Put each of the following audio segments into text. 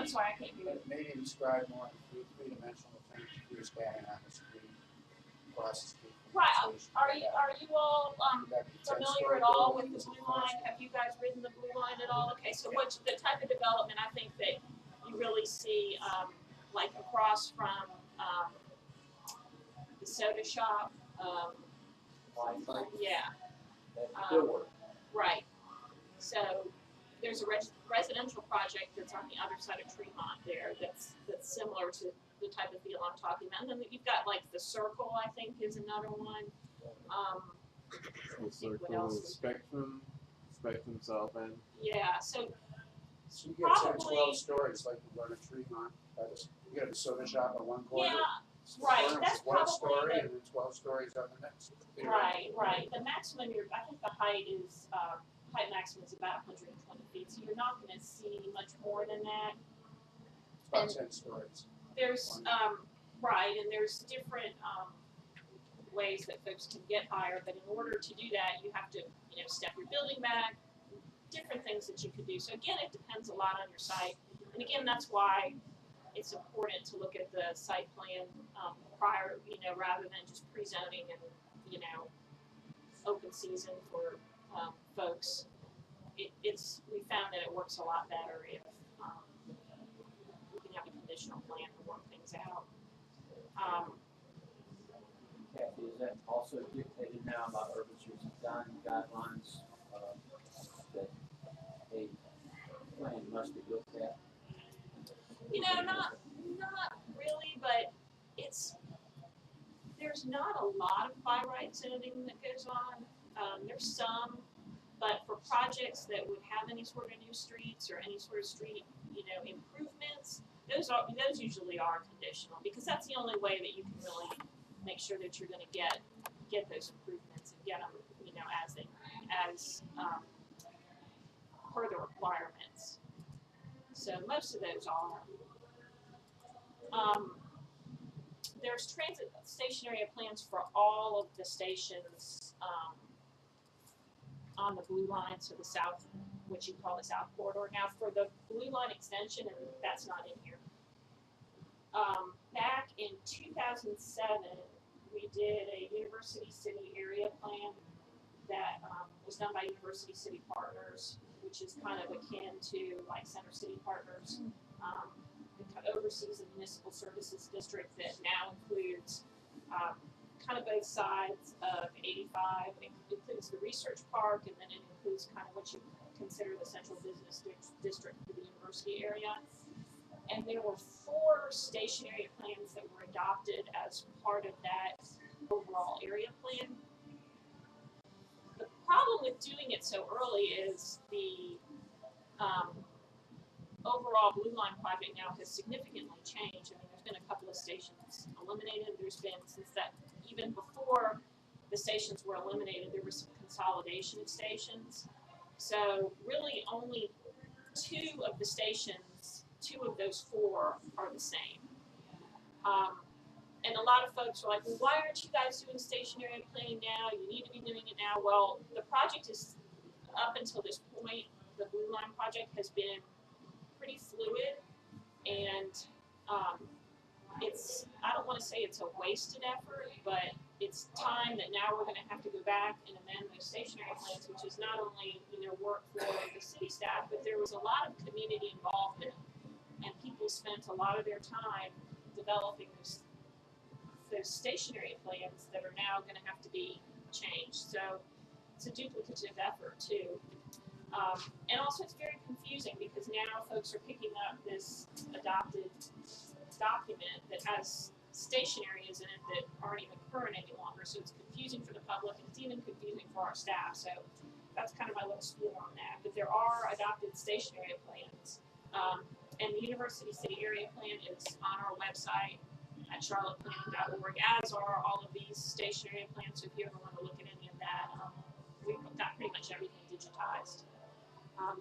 I'm sorry, I can't hear you. Maybe describe more in three-dimensional terms if you're standing on the street, across the street. Right. Are you all familiar at all with the Blue Line? Have you guys ridden the Blue Line at all? Okay, so what's the type of development I think that you really see, like across from the soda shop? Yeah. Right. So there's a residential project that's on the other side of Tremont there that's similar to the type of deal I'm talking about. And then you've got like the Circle, I think, is another one. The Circle, Spectrum South End. Yeah, so you get probably 12 stories like you run a Tremont. You got a soda shop on one corner. Yeah, right. That's one probably story and then 12 stories on the next. Right. The maximum, I think the height is height maximum is about 120 feet, so you're not going to see much more than that. It's about 10 stories. There's right, and there's different ways that folks can get higher, but in order to do that, you have to step your building back, different things that you could do. So again, it depends a lot on your site, and again, that's why it's important to look at the site plan prior, rather than just pre-zoning and open season for folks. We found that it works a lot better if we can have a conditional plan to work things out. Kathy, is that also dictated now by urban streets and design guidelines that a plan must be looked at? Not really, but there's not a lot of by right zoning that goes on. There's some, but for projects that would have any sort of new streets or any sort of street, improvements, those usually are conditional, because that's the only way that you can really make sure that you're going to get those improvements and get them, as per the requirements. So most of those are. There's transit station area plans for all of the stations on the Blue Line, so the south, what you call the South Corridor. Now for the Blue Line extension, and that's not in here. Back in 2007, we did a University City area plan that was done by University City Partners, which is kind of akin to like Center City Partners. It oversees the municipal services district that now includes kind of both sides of 85. It includes the research park, and then it includes kind of what you consider the central business district for the university area. And there were 4 station area plans that were adopted as part of that overall area plan. The problem with doing it so early is the overall Blue Line project now has significantly changed. I mean, there's been a couple of stations eliminated. There's been, since that, even before the stations were eliminated, there was some consolidation of stations. So really only 2 of the stations, 2 of those 4 are the same. And a lot of folks are like, well, why aren't you guys doing station area planning now? You need to be doing it now. Well, the project is, up until this point, the Blue Line project has been pretty fluid, and I don't want to say it's a wasted effort, but it's time that now we're going to have to go back and amend those stationary plans, which is not only work for the city staff, but there was a lot of community involvement, and people spent a lot of their time developing those stationary plans that are now going to have to be changed. So it's a duplicative effort too. And also it's very confusing because now folks are picking up this adopted document that has station areas in it that aren't even current any longer, so it's confusing for the public, and it's even confusing for our staff. So that's kind of my little spiel on that. But there are adopted station area plans, and the University City Area Plan is on our website at charlotteplanning.org, as are all of these station area plans. So if you ever want to look at any of that, we've got pretty much everything digitized.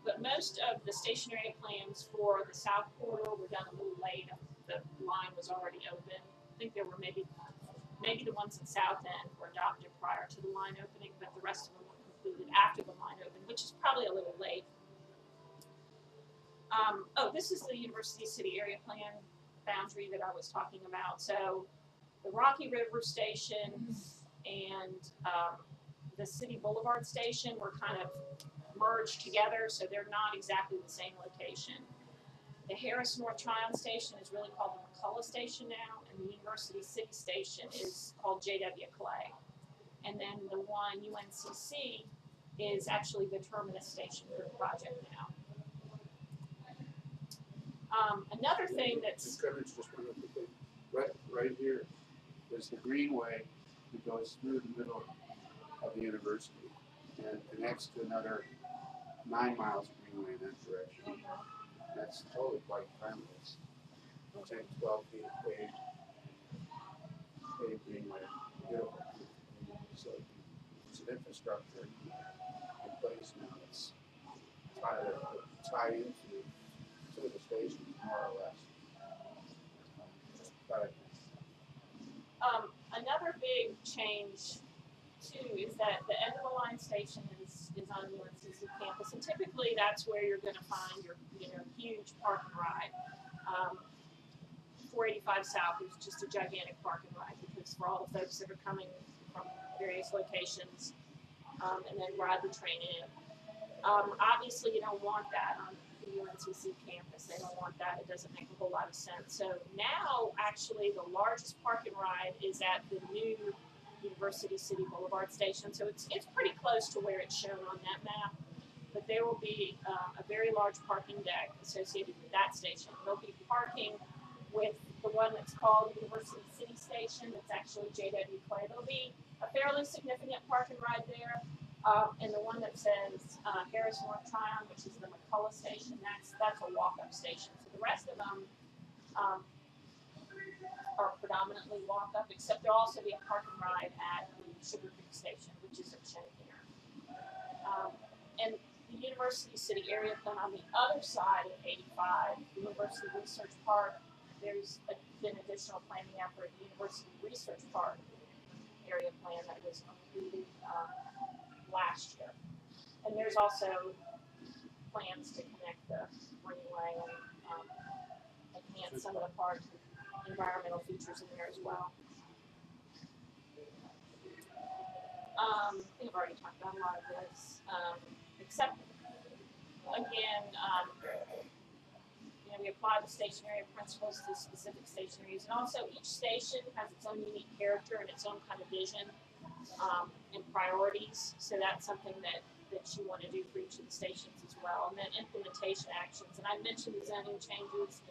But most of the station area plans for the South Corridor were done a little late. The line was already open. I think there were maybe the ones at South End were adopted prior to the line opening, but the rest of them were completed after the line opened, which is probably a little late. Oh, this is the University City Area Plan boundary that I was talking about. So the Rocky River Station and the City Boulevard Station were kind of merged together, so they're not exactly the same location. The Harris North Tryon Station is really called the McCullough Station now, and the University City Station is called J.W. Clay. And then the one, UNCC, is actually the terminus station for the project now. Another thing that's Just one other thing. Right here, there's the greenway that goes through the middle of the university and connects to another 9 miles of greenway in that direction. That's totally quite friendly. It's 10, 12 feet of paved greenway. Beautiful. So it's an infrastructure in place now. It's tied into two of the stations, more or less. Just about it. Another big change too is that the end of the line station is on UNCC campus, and typically that's where you're going to find your huge park and ride. 485 South is just a gigantic park and ride because for all the folks that are coming from various locations and then ride the train in. Obviously, you don't want that on the UNCC campus. They don't want that. It doesn't make a whole lot of sense. So now, actually, the largest park and ride is at the new University City Boulevard Station. So it's pretty close to where it's shown on that map. But there will be a very large parking deck associated with that station. There'll be parking with the one that's called University City Station. That's actually J.W. Clay. There'll be a fairly significant park and ride there. And the one that says Harris North Tryon, which is the McCullough Station, that's a walk-up station. So the rest of them are predominantly walk-up, except there'll also be a park and ride at the Sugar Creek Station, which isn't shown here. And the University City Area Plan on the other side of 85, the University Research Park, there's been additional planning effort. The University Research Park area plan that was completed last year. And there's also plans to connect the greenway and enhance some of the park environmental features in there as well. I think I've already talked about a lot of this, except again, we apply the station area principles to specific station areas, and also each station has its own unique character and its own kind of vision and priorities. So that's something that you want to do for each of the stations as well. And then implementation actions, and I mentioned the zoning changes,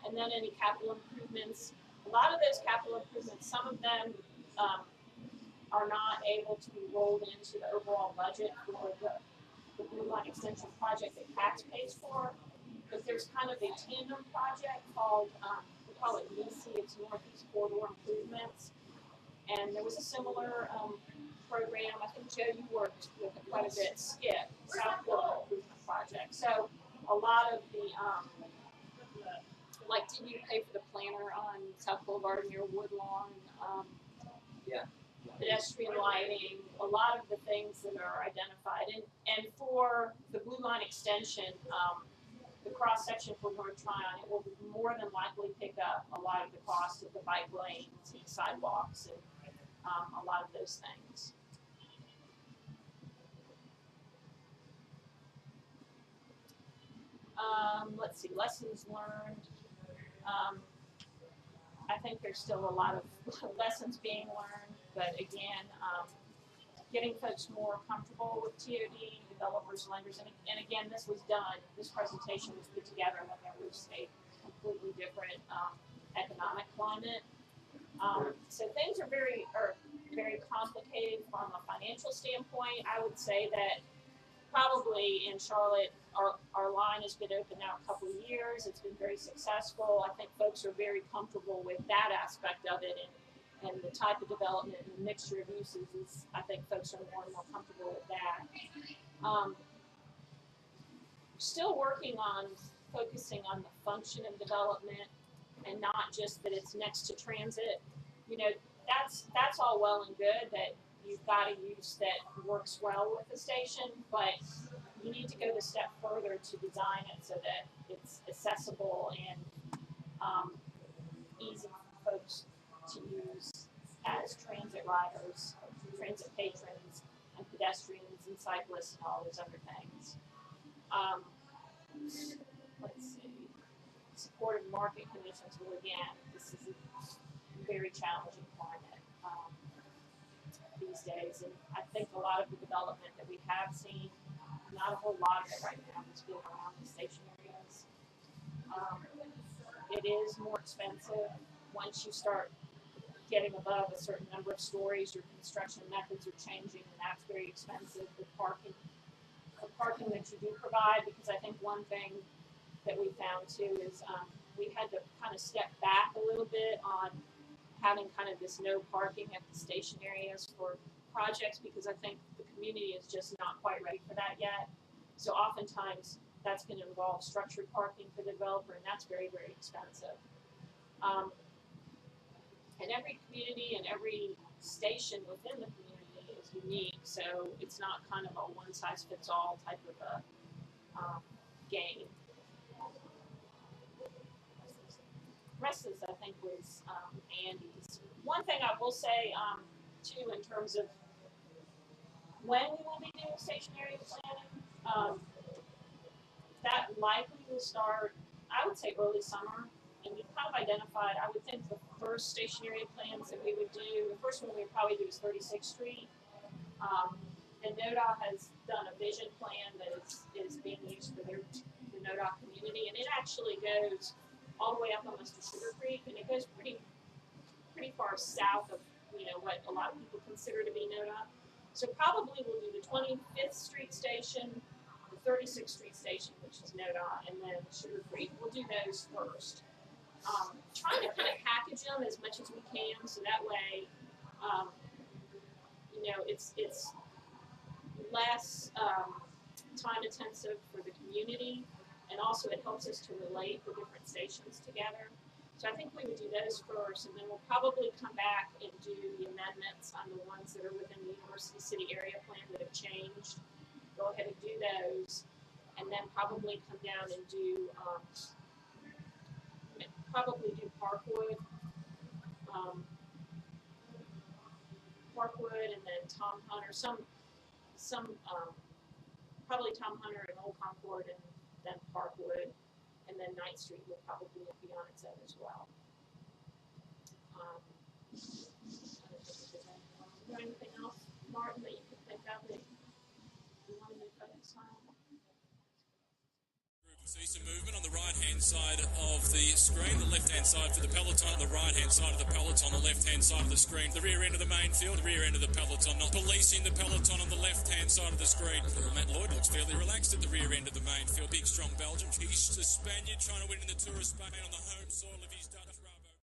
and then any capital improvements. A lot of those capital improvements, some of them are not able to be rolled into the overall budget for the Blue Line Extension project that CATS pays for. Because there's kind of a tandem project called, we call it NECE, it's Northeast Corridor Improvements. And there was a similar program, I think Joe, you worked with it quite a bit, SKIP, South Florida Improvement Project. So a lot of the, like, did you pay for the planner on South Boulevard near Woodlawn? Yeah. Pedestrian lighting, a lot of the things that are identified. And for the Blue Line extension, the cross section for North Tryon, it will more than likely pick up a lot of the cost of the bike lanes and sidewalks and a lot of those things. Let's see, lessons learned. I think there's still a lot of lessons being learned, but again, getting folks more comfortable with TOD, developers, lenders, and again, this presentation was put together when there was a completely different economic climate. So things are very complicated from a financial standpoint. I would say that probably in Charlotte, our line has been open now a couple of years. It's been very successful. I think folks are very comfortable with that aspect of it, and the type of development and the mixture of uses is, I think folks are more and more comfortable with that. Still working on focusing on the function of development and not just that it's next to transit. That's all well and good, that you've got a use that works well with the station, but you need to go the step further to design it so that it's accessible and easy for folks to use as transit riders, transit patrons, and pedestrians and cyclists and all those other things. Let's see. Supportive market conditions. Well, again, this is a very challenging climate these days, and I think a lot of the development that we have seen, not a whole lot of it right now, has been around the station areas. It is more expensive once you start getting above a certain number of stories. Your construction methods are changing, and that's very expensive. The parking that you do provide, because I think one thing that we found too is we had to kind of step back a little bit on having kind of this no parking at the station areas for projects, because I think the community is just not quite ready for that yet. So oftentimes that's going to involve structured parking for the developer, and that's very, very expensive. And every community and every station within the community is unique, so it's not kind of a one-size-fits-all type of a game. The rest of this, I think, was Andy's. One thing I will say, too, in terms of when we will be doing station area planning, that likely will start, I would say, early summer. And we've kind of identified, I would think, the first station area plans that we would do. The first one we would probably do is 36th Street. And NODA has done a vision plan that is being used for the NODA community. And it actually goes all the way up almost to Sugar Creek, and it goes pretty far south of, what a lot of people consider to be NODA. So probably we'll do the 25th Street station, the 36th Street station, which is NODA, and then Sugar Creek. We'll do those first. Trying to kind of package them as much as we can, so that way, it's less time intensive for the community, and also it helps us to relate the different stations together. So I think we would do those first, and then we'll probably come back and do the amendments on the ones that are within the University City Area Plan that have changed. Go ahead and do those, and then probably come down and do Parkwood, and then Tom Hunter, probably Tom Hunter and Old Concord, and then Parkwood, and then Ninth Street will probably be on its own as well. Is there anything else, Martin, that you could think of that you wanted to focus on? We'll see some movement on the right-hand side of the screen, the left-hand side for the peloton, the right-hand side of the peloton, the left-hand side of the screen, the rear end of the main field, the rear end of the peloton, not policing the peloton on the left-hand side of the screen. Matt Lloyd looks fairly relaxed at the rear end of the main field. Big, strong Belgium. He's the Spaniard trying to win in the Tour of Spain on the home soil of his